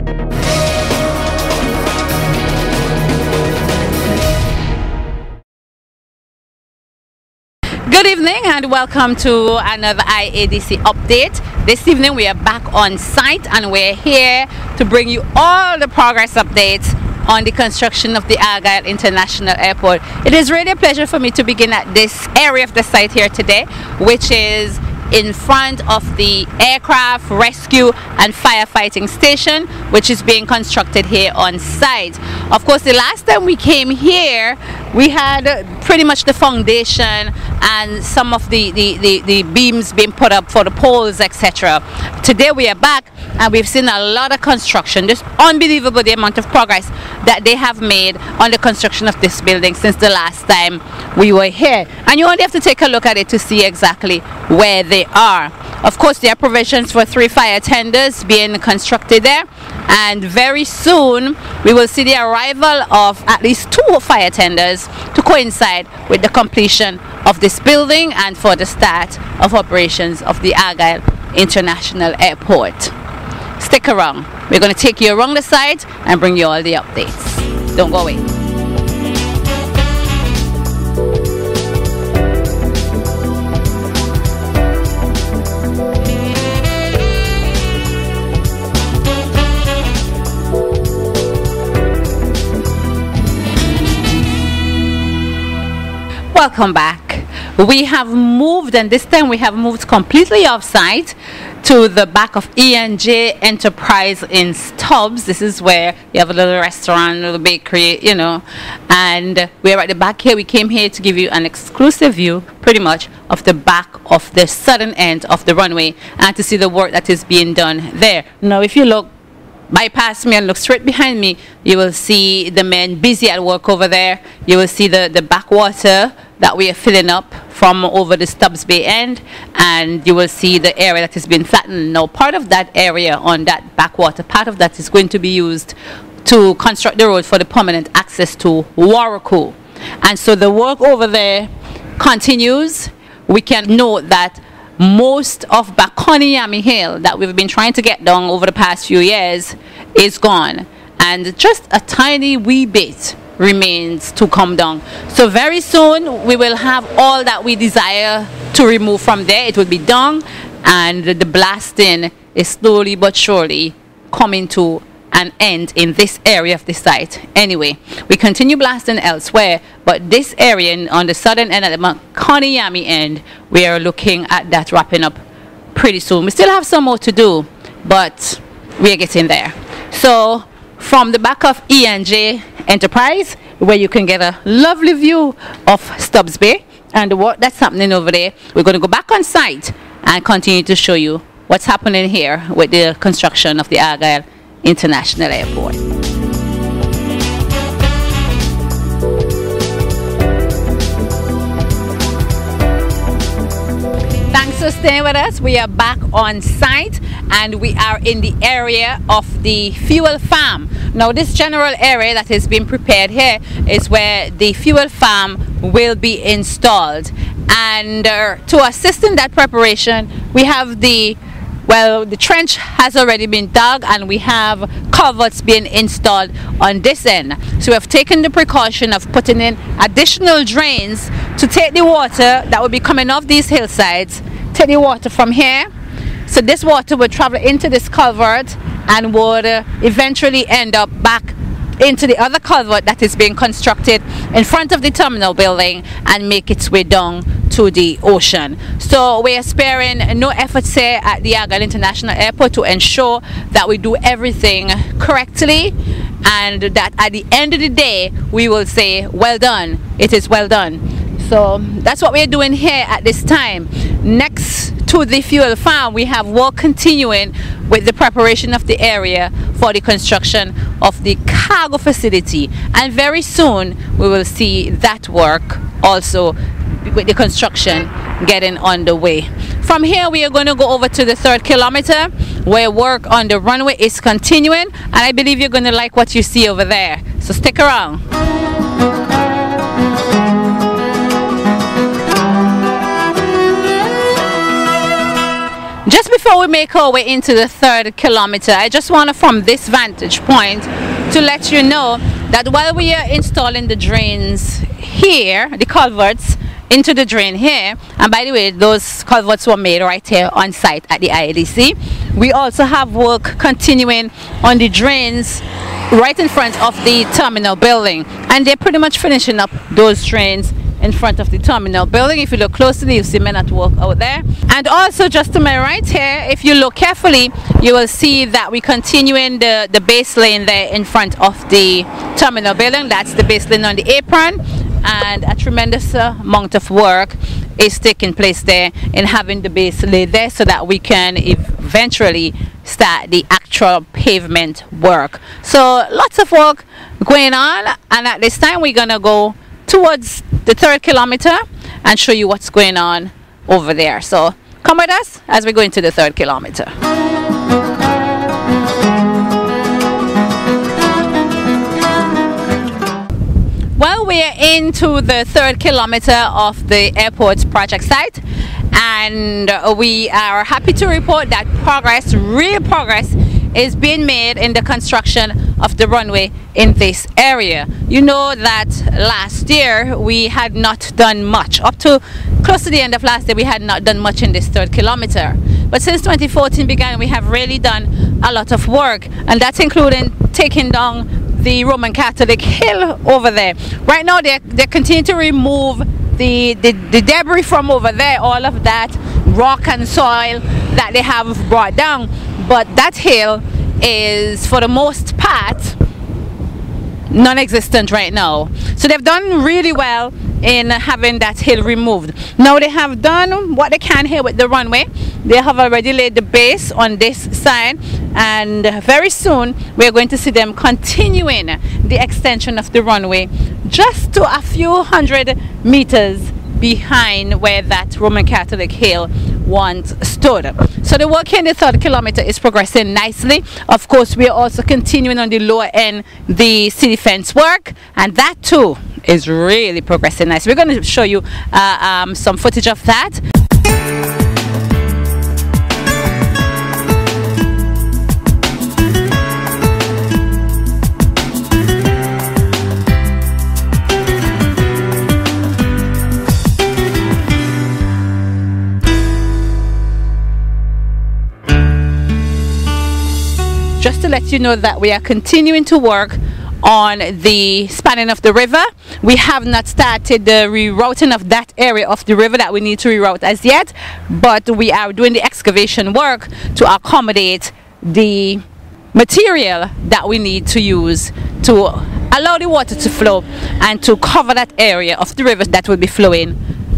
Good evening and welcome to another IADC update. This evening we are back on site and we're here to bring you all the progress updates on the construction of the Argyle International Airport. It is really a pleasure for me to begin at this area of the site here today, which is in front of the aircraft rescue and firefighting station, which is being constructed here on site. Of course, the last time we came here we had pretty much the foundation and some of the beams being put up for the poles, etc. Today we are back and we've seen a lot of construction. Just unbelievable the amount of progress that they have made on the construction of this building since the last time we were here, and you only have to take a look at it to see exactly where they are. Of course, there are provisions for 3 fire tenders being constructed there, and very soon we will see the arrival of at least 2 fire tenders to coincide with the completion of this building and for the start of operations of the Argyle International Airport. Stick around, we're going to take you around the site and bring you all the updates. Don't go away. Welcome back. We have moved, and this time we have moved completely off site to the back of E&J Enterprise in Stubbs. This is where you have a little restaurant, a little bakery, you know, and we're at the back here. We came here to give you an exclusive view pretty much of the back of the southern end of the runway and to see the work that is being done there. Now if you look bypass me and look straight behind me, you will see the men busy at work over there. You will see the backwater that we are filling up from over the Stubbs Bay end, and you will see the area that has been flattened. Now part of that area on that backwater, part of that is going to be used to construct the road for the permanent access to Warraco, and so the work over there continues. We can note that most of Bakoniami Hill that we've been trying to get done over the past few years is gone, and just a tiny wee bit remains to come down. So very soon we will have all that we desire to remove from there. It will be done, and the blasting is slowly but surely coming to an end in this area of the site. Anyway, we continue blasting elsewhere, but this area on the southern end, at the Makoniami end, we are looking at that wrapping up pretty soon. We still have some more to do, but we are getting there. So from the back of E&J Enterprise, where you can get a lovely view of Stubbs Bay and the work that's happening over there, we're going to go back on site and continue to show you what's happening here with the construction of the Argyle International Airport. Thanks for staying with us. We are back on site and we are in the area of the fuel farm. Now this general area that has been prepared here is where the fuel farm will be installed, and to assist in that preparation we have the trench has already been dug and we have culverts being installed on this end. So we have taken the precaution of putting in additional drains to take the water that will be coming off these hillsides, take the water from here. So this water would travel into this culvert and would eventually end up back into the other culvert that is being constructed in front of the terminal building and make its way down to the ocean. So we are sparing no efforts here at the Argyle International Airport to ensure that we do everything correctly, and that at the end of the day we will say well done, it is well done. So that's what we are doing here at this time. Next to the fuel farm we have work continuing with the preparation of the area for the construction of the cargo facility, and very soon we will see that work also with the construction getting underway. From here we are going to go over to the 3rd kilometer where work on the runway is continuing, and I believe you're going to like what you see over there, so stick around. Just before we make our way into the 3rd kilometer, I just want to, from this vantage point, to let you know that while we are installing the drains here, the culverts into the drain here, and by the way, those culverts were made right here on site at the IADC, we also have work continuing on the drains right in front of the terminal building, and they're pretty much finishing up those drains in front of the terminal building. If you look closely, you'll see men at work out there. And also just to my right here, if you look carefully, you will see that we're continuing the base lane there in front of the terminal building. That's the base lane on the apron, and a tremendous amount of work is taking place there in having the base lane there so that we can eventually start the actual pavement work. So lots of work going on, and at this time we're gonna go towards the 3rd kilometer and show you what's going on over there. So come with us as we go into the 3rd kilometer. Well, we are into the 3rd kilometer of the airport's project site, and we are happy to report that progress, real progress, is being made in the construction of the runway in this area. You know that last year we had not done much. Up to close to the end of last year we had not done much in this 3rd kilometer. But since 2014 began, we have really done a lot of work, and that's including taking down the Roman Catholic hill over there. Right now they continue to remove the debris from over there, all of that rock and soil that they have brought down. But that hill is, for the most part, non-existent right now. So they've done really well in having that hill removed. Now they have done what they can here with the runway. They have already laid the base on this side, and very soon we're going to see them continuing the extension of the runway just to a few hundred meters behind where that Roman Catholic hill once stood. So the work here in the 3rd kilometer is progressing nicely. Of course, we are also continuing on the lower end the city fence work, and that too is really progressing nice. We're going to show you some footage of that. Just to let you know that we are continuing to work on the spanning of the river. We have not started the rerouting of that area of the river that we need to reroute as yet, but we are doing the excavation work to accommodate the material that we need to use to allow the water to flow and to cover that area of the river that will be flowing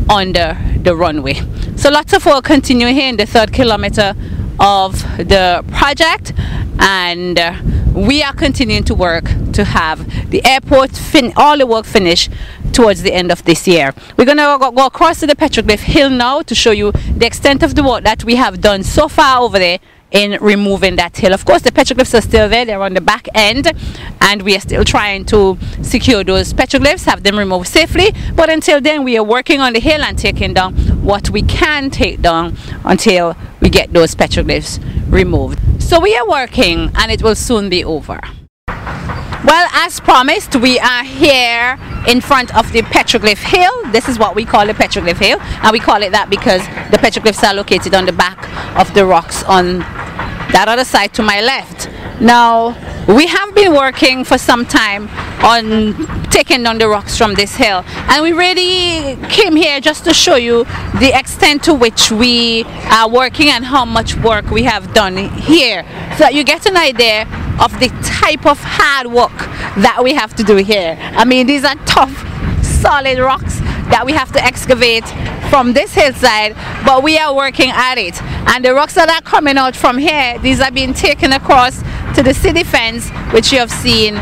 under the runway. So lots of work continuing here in the 3rd kilometer of the project, and we are continuing to work to have the airport all the work finished towards the end of this year. We're going to go across to the Petroglyph Hill now to show you the extent of the work that we have done so far over there in removing that hill. Of course, the petroglyphs are still there. They're on the back end, and we are still trying to secure those petroglyphs, have them removed safely. But until then, we are working on the hill and taking down what we can take down until we get those petroglyphs removed. So we are working, and it will soon be over. Well, as promised, we are here in front of the Petroglyph Hill. This is what we call the Petroglyph Hill, and we call it that because the petroglyphs are located on the back of the rocks on that other side to my left. Now, we have been working for some time on taking down the rocks from this hill, and we really came here just to show you the extent to which we are working and how much work we have done here, so that you get an idea of the type of hard work that we have to do here. I mean, these are tough, solid rocks that we have to excavate from this hillside, but we are working at it. And the rocks that are coming out from here, these are being taken across to the city fence, which you have seen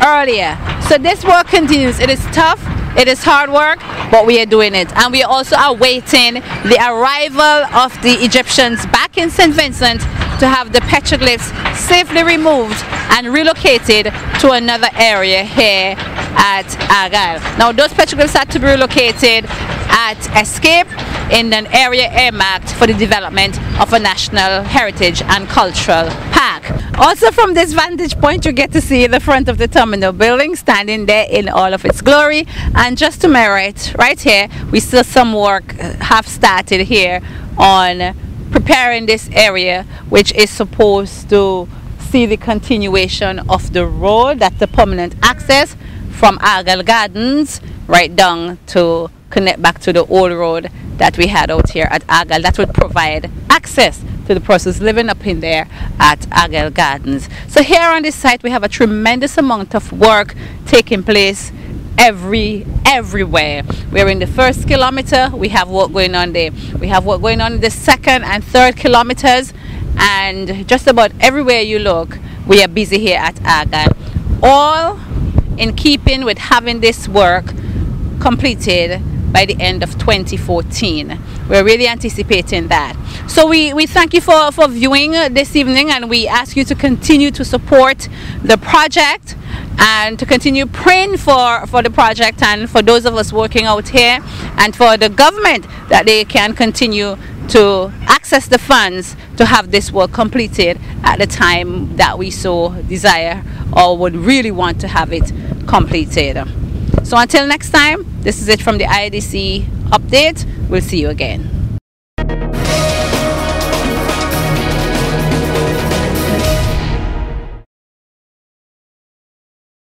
earlier. So this work continues. It is tough, it is hard work, but we are doing it. And we are also awaiting the arrival of the Egyptians back in St. Vincent to have the petroglyphs safely removed and relocated to another area here at Argyle. Now those petroglyphs had to be relocated at Escape, in an area earmarked for the development of a national heritage and cultural park. Also from this vantage point, you get to see the front of the terminal building standing there in all of its glory. And just to my right here, we still some work have started here on preparing this area, which is supposed to see the continuation of the road, that's the permanent access from Argyle Gardens right down to connect back to the old road that we had out here at Argyle. That would provide access to the persons living up in there at Argyle Gardens. So here on this site we have a tremendous amount of work taking place everywhere. We're in the first kilometer, we have work going on there. We have work going on in the second and third kilometers, and just about everywhere you look, we are busy here at Argyle. All in keeping with having this work completed by the end of 2014. We're really anticipating that. So we thank you for viewing this evening, and we ask you to continue to support the project and to continue praying for the project and for those of us working out here, and for the government that they can continue to access the funds to have this work completed at the time that we so desire or would really want to have it completed. So until next time, this is it from the IDC update. We'll see you again.